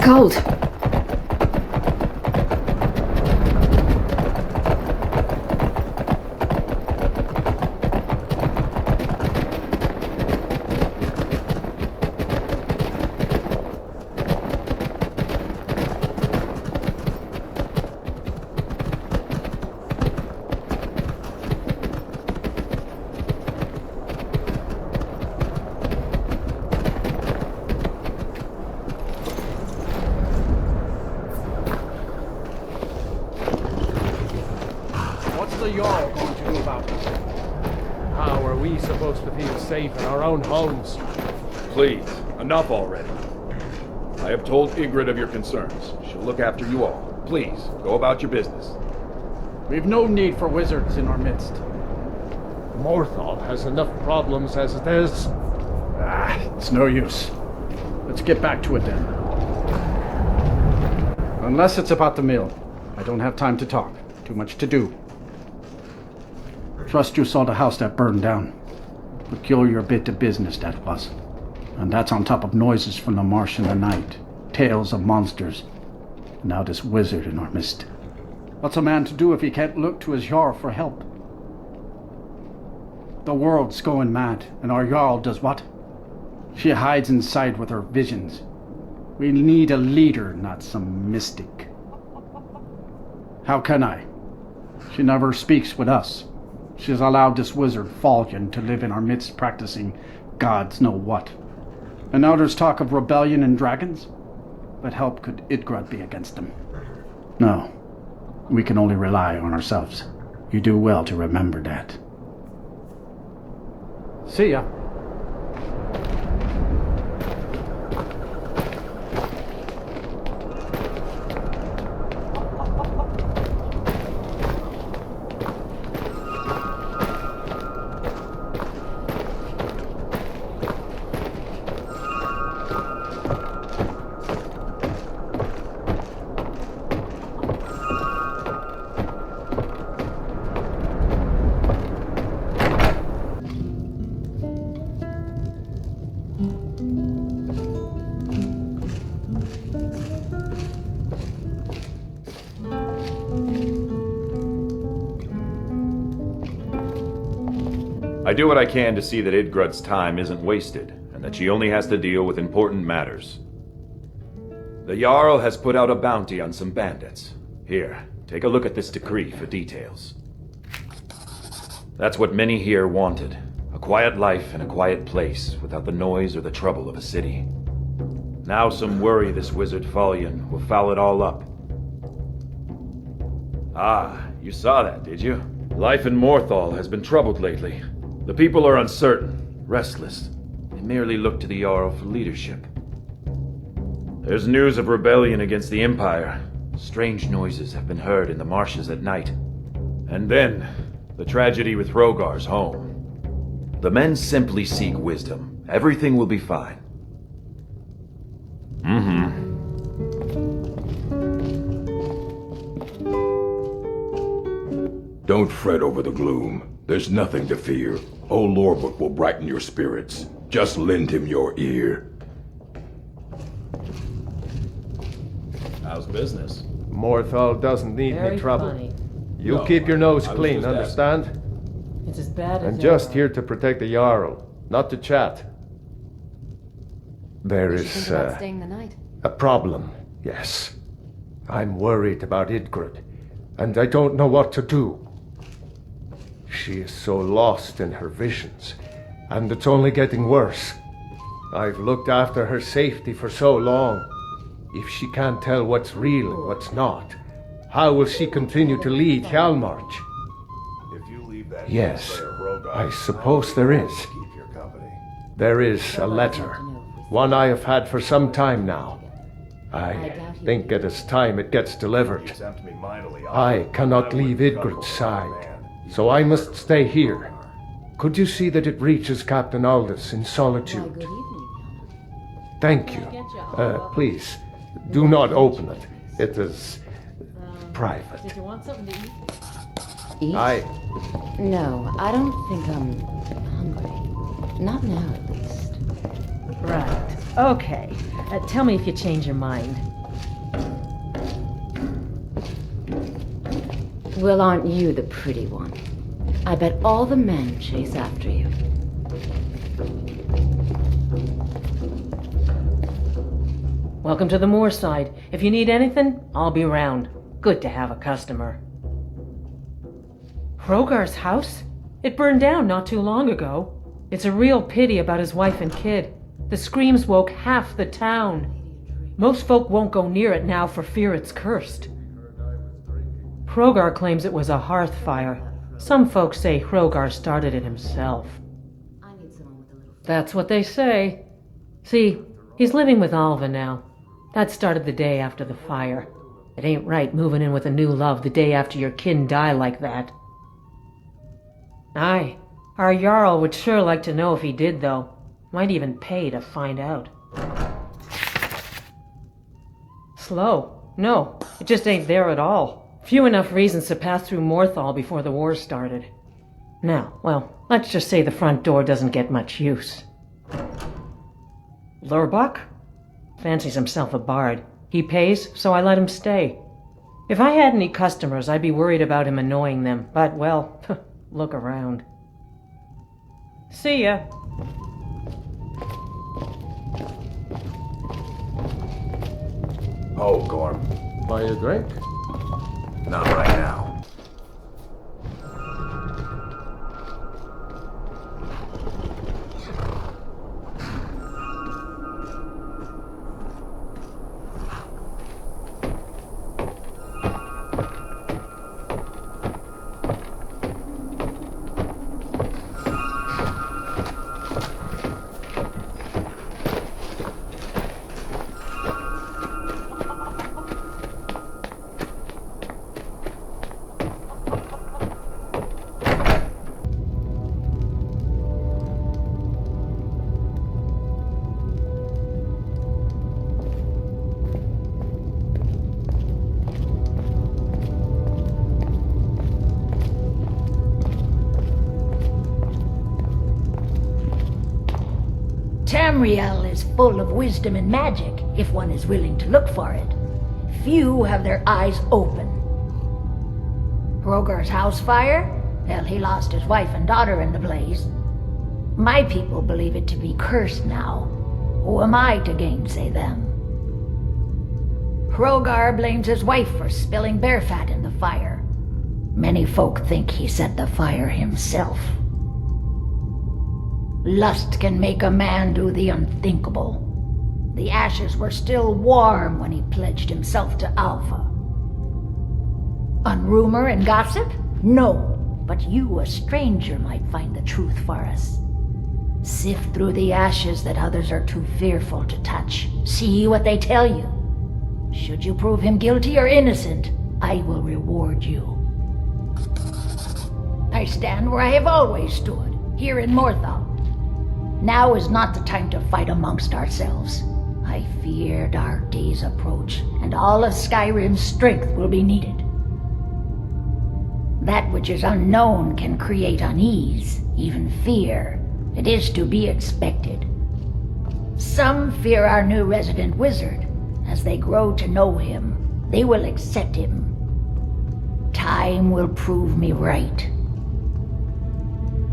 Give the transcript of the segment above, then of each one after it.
cold. How are we supposed to feel safe in our own homes? Please, enough already. I have told Ygritte of your concerns. She'll look after you all. Please, go about your business. We've no need for wizards in our midst. Morthal has enough problems as it is. It's no use. Let's get back to it then. Unless it's about the mill. I don't have time to talk. Too much to do. Trust you saw the house that burned down. Peculiar bit of business that was. And that's on top of noises from the marsh in the night. Tales of monsters. Now this wizard in our midst. What's a man to do if he can't look to his Jarl for help? The world's going mad, and our Jarl does what? She hides inside with her visions. We need a leader, not some mystic. How can I? She never speaks with us. She's allowed this wizard, Falcon, to live in our midst practicing gods know what. And now there's talk of rebellion and dragons? What help could Ygritte be against them? No. We can only rely on ourselves. You do well to remember that. See ya. I do what I can to see that Ygritte's time isn't wasted, and that she only has to deal with important matters. The Jarl has put out a bounty on some bandits. Here, take a look at this decree for details. That's what many here wanted. A quiet life in a quiet place, without the noise or the trouble of a city. Now some worry this wizard Fallion will foul it all up. Ah, you saw that, did you? Life in Morthal has been troubled lately. The people are uncertain, restless. They merely look to the Jarl for leadership. There's news of rebellion against the Empire. Strange noises have been heard in the marshes at night. And then, the tragedy with Hrogar's home. The men simply seek wisdom. Everything will be fine. Don't fret over the gloom. There's nothing to fear. Old Lorbook will brighten your spirits. Just lend him your ear. How's business? Morthal doesn't need Very any trouble. funny. You No, keep your nose I was clean, just understand? It's as bad as I'm just ever. here to protect the Jarl, not to chat. There What did you is think about staying the night? a problem, yes. I'm worried about Ygritte, and I don't know what to do. She is so lost in her visions, and it's only getting worse. I've looked after her safety for so long. If she can't tell what's real and what's not, how will she continue to lead Hjalmarch? If you leave that Yes, I suppose there is. keep your company. There is a letter, one I have had for some time now. I think it is time it gets delivered. Tempt me mightily. I cannot leave Ygritte's side, so I must stay here. Could you see that it reaches Captain Aldous in Why, solitude? good evening. Thank you. Please, do not open it. It is private. Did you want something to eat? Eat? No, I don't think I'm hungry. Not now, at least. Right. Okay. Tell me if you change your mind. Well, aren't you the pretty one? I bet all the men chase after you. Welcome to the Moor side. If you need anything, I'll be around. Good to have a customer. Hrogar's house? It burned down not too long ago. It's a real pity about his wife and kid. The screams woke half the town. Most folk won't go near it now for fear it's cursed. Hrogar claims it was a hearth fire. Some folks say Hrogar started it himself. That's what they say. See, he's living with Alva now. That started the day after the fire. It ain't right moving in with a new love the day after your kin die like that. Aye, our Jarl would sure like to know if he did, though. Might even pay to find out. Slow? No, it just ain't there at all. Few enough reasons to pass through Morthal before the war started. Now, well, let's just say the front door doesn't get much use. Lurbach? Fancies himself a bard. He pays, so I let him stay. If I had any customers, I'd be worried about him annoying them, but, well, look around. See ya. Oh, Gorm. Buy a drink? Not right now. Tamriel is full of wisdom and magic, if one is willing to look for it. Few have their eyes open. Hrogar's house fire? Hell, he lost his wife and daughter in the blaze. My people believe it to be cursed now. Who am I to gainsay them? Hrogar blames his wife for spilling bear fat in the fire. Many folk think he set the fire himself. Lust can make a man do the unthinkable. The ashes were still warm when he pledged himself to Alpha. On rumor and gossip? No, but you, a stranger, might find the truth for us. Sift through the ashes that others are too fearful to touch. See what they tell you. Should you prove him guilty or innocent, I will reward you. I stand where I have always stood, here in Morthal. Now is not the time to fight amongst ourselves. I fear dark days approach, and all of Skyrim's strength will be needed. That which is unknown can create unease, even fear. It is to be expected. Some fear our new resident wizard. As they grow to know him, they will accept him. Time will prove me right.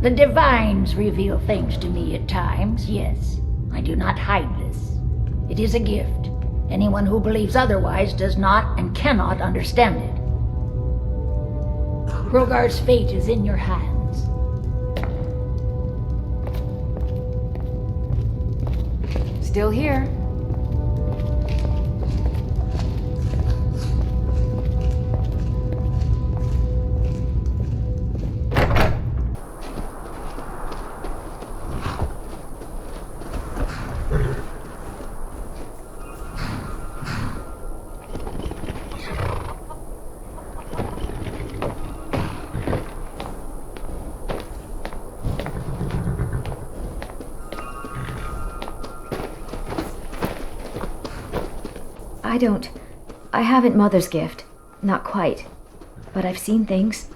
The divines reveal things to me at times, yes. I do not hide this. It is a gift. Anyone who believes otherwise does not and cannot understand it. Hrogar's fate is in your hands. Still here. I haven't Mother's gift. Not quite. But I've seen things.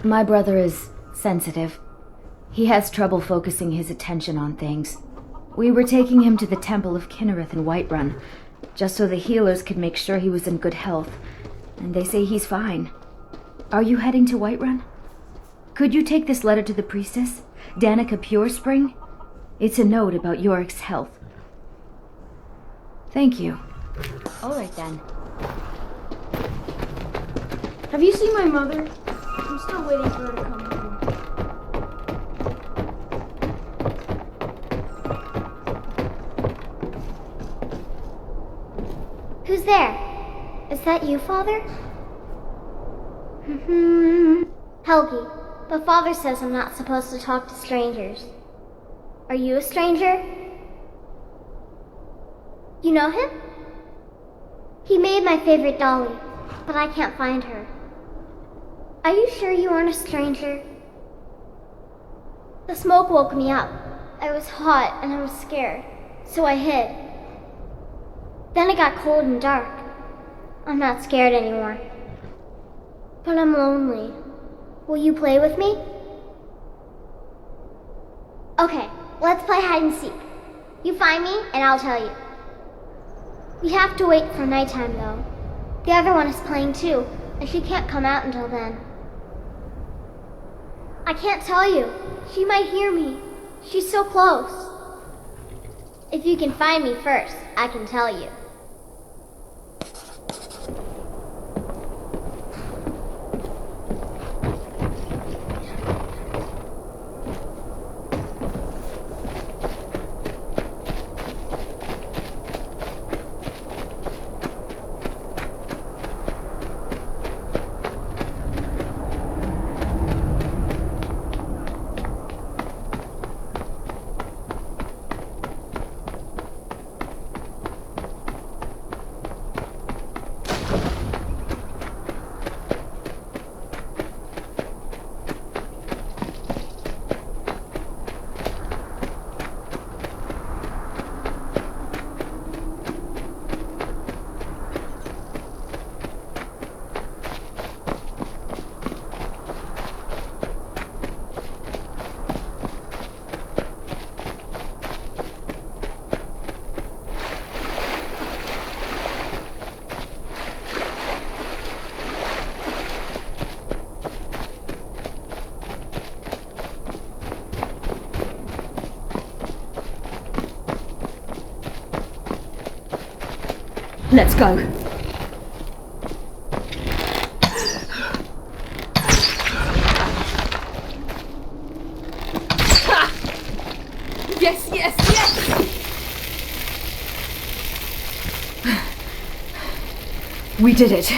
My brother is sensitive. He has trouble focusing his attention on things. We were taking him to the Temple of Kinnereth in Whiterun, just so the healers could make sure he was in good health. And they say he's fine. Are you heading to Whiterun? Could you take this letter to the priestess, Danica Purespring? It's a note about Yorick's health. Thank you. All right then. Have you seen my mother? I'm still waiting for her to come home. Who's there? Is that you, Father? Helgi, but Father says I'm not supposed to talk to strangers. Are you a stranger? You know him? He made my favorite dolly, but I can't find her. Are you sure you aren't a stranger? The smoke woke me up. I was hot and I was scared, so I hid. Then it got cold and dark. I'm not scared anymore. But I'm lonely. Will you play with me? Okay, let's play hide and seek. You find me and I'll tell you. We have to wait for nighttime though. The other one is playing too, and she can't come out until then. I can't tell you. She might hear me. She's so close. If you can find me first, I can tell you. Let's go. Yes, yes, yes! We did it.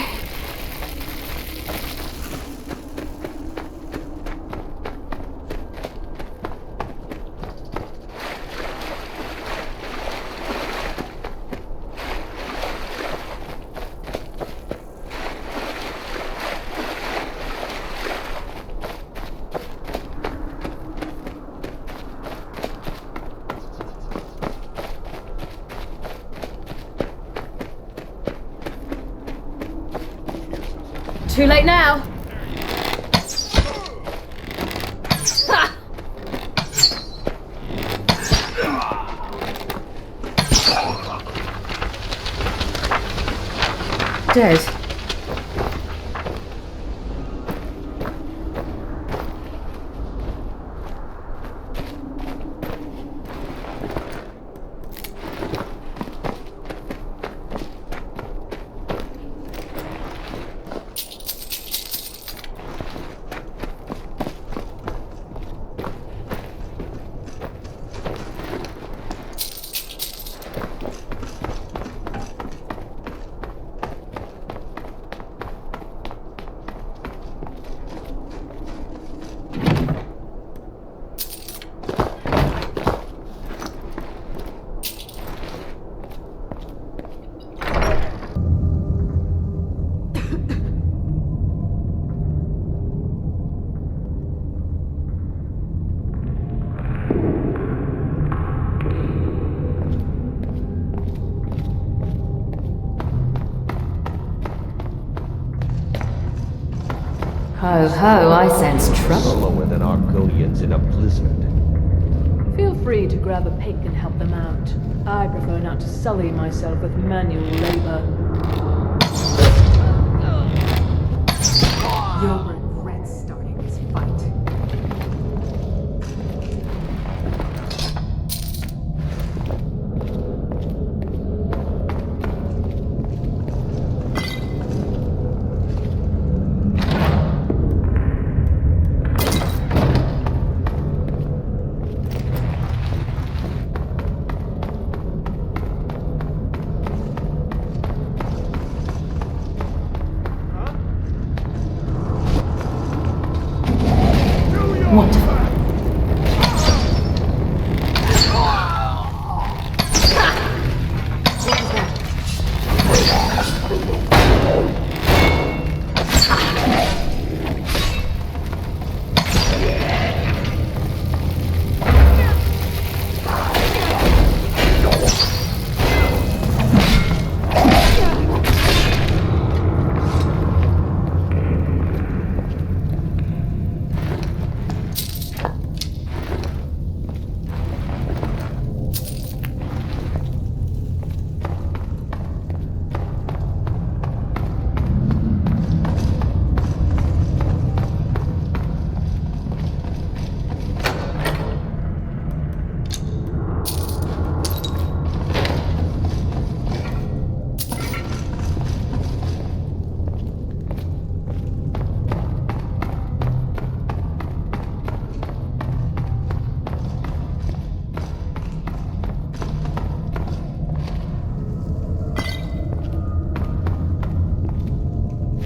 Too late now. Ha! Dead. Ho ho, I sense trouble. Slower than Argonians in a blizzard. Feel free to grab a pick and help them out. I prefer not to sully myself with manual labor. You'll regret starting this fight. Wonderful.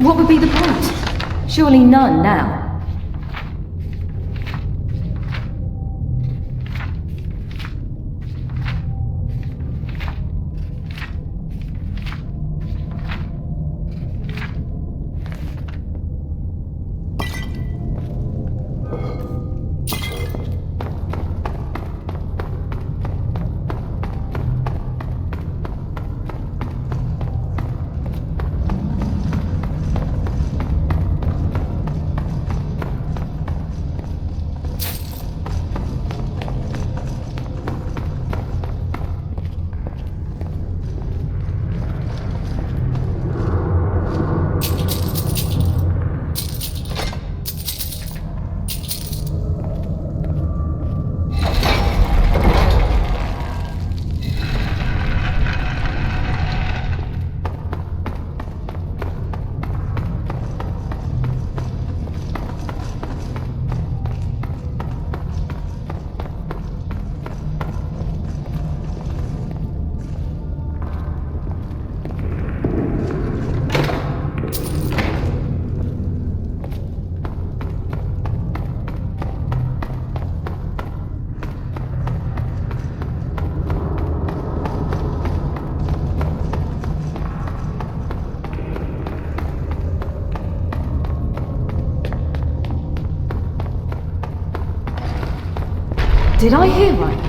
What would be the point? Surely none now. Did I hear right?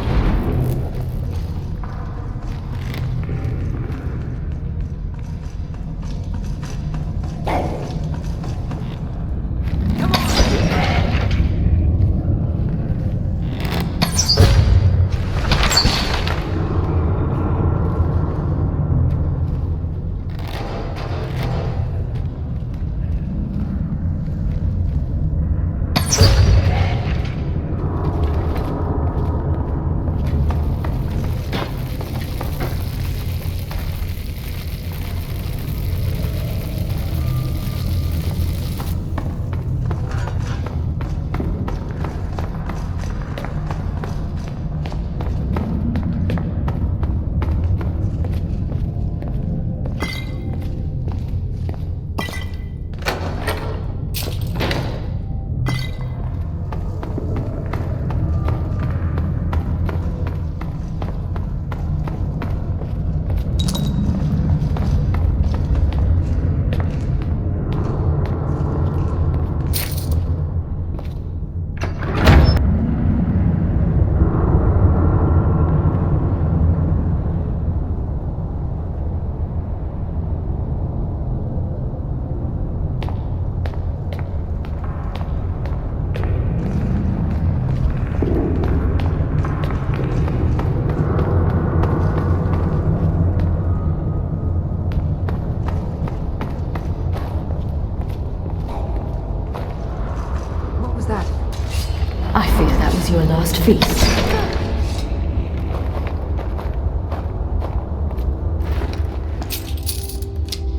to your last feast.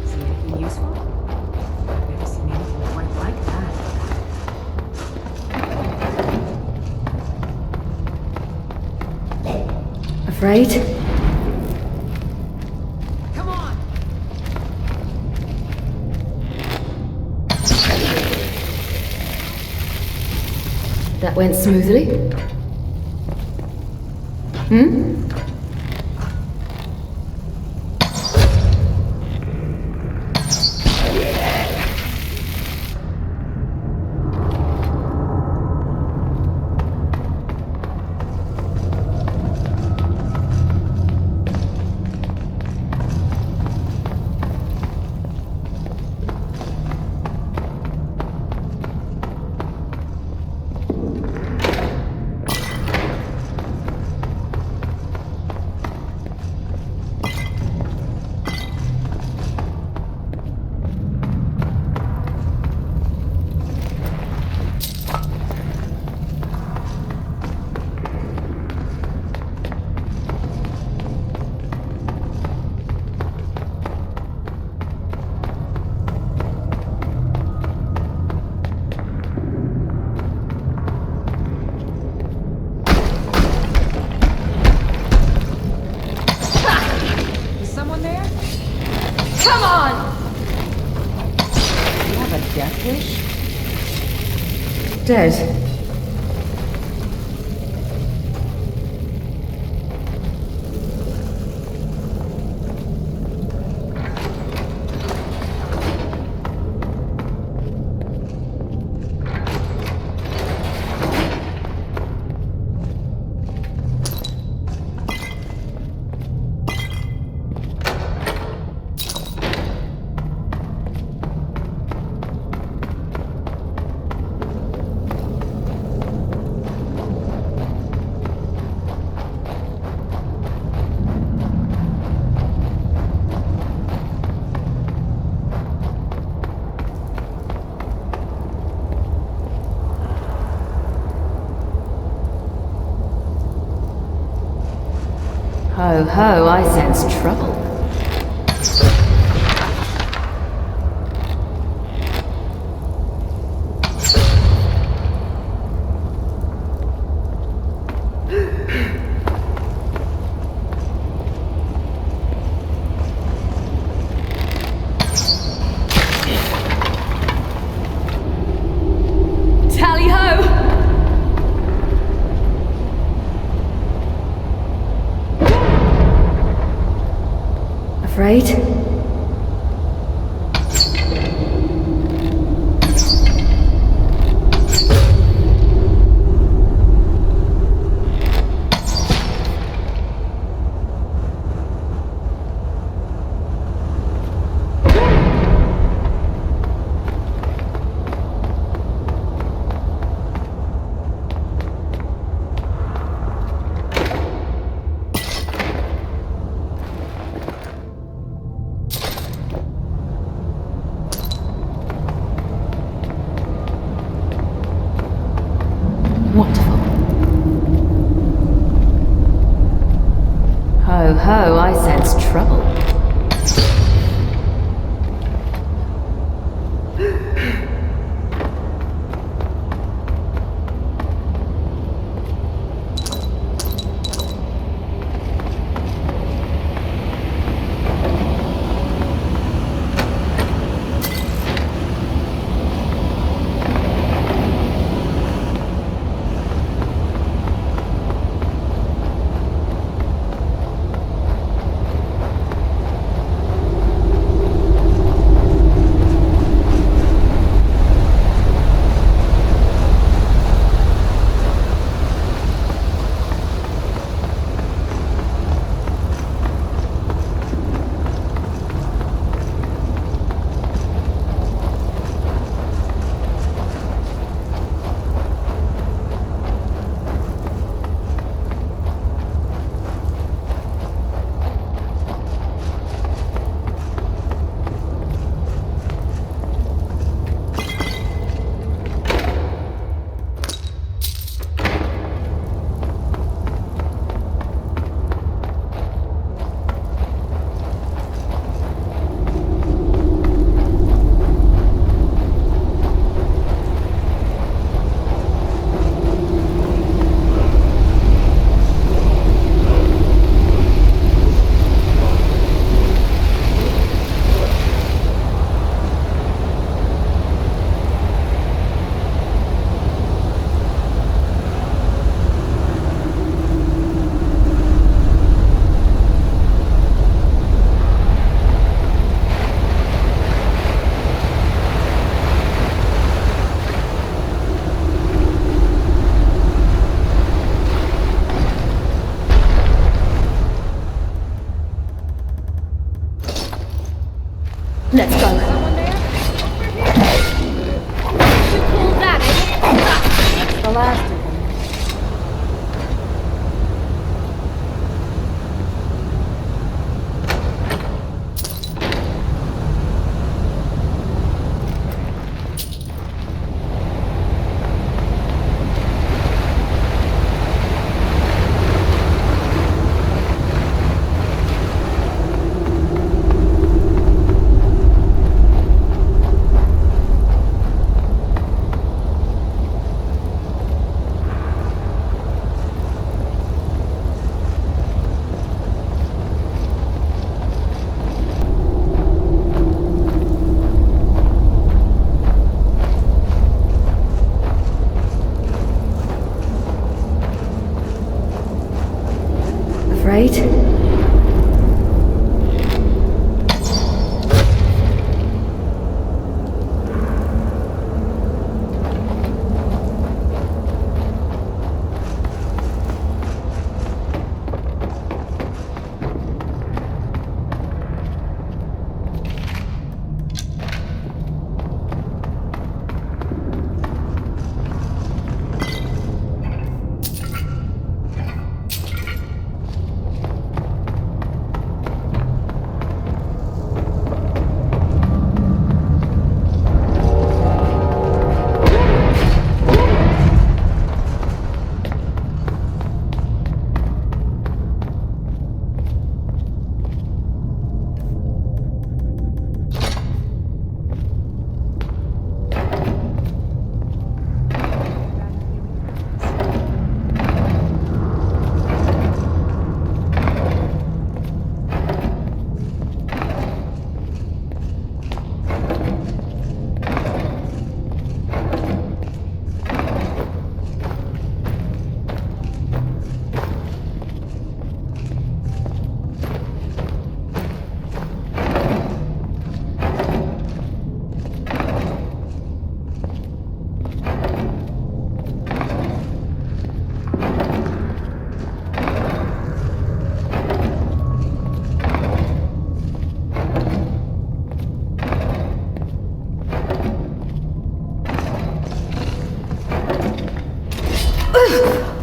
See anything useful? I've never seen anything quite like that. Afraid? Come on! That went smoothly? Hmm? Is someone there? Come on! You have a death wish? Dead. Ho ho, I sense trouble. Tally ho! Afraid? Wonderful. Ho ho, I sense trouble. the last of them. Right? Ugh!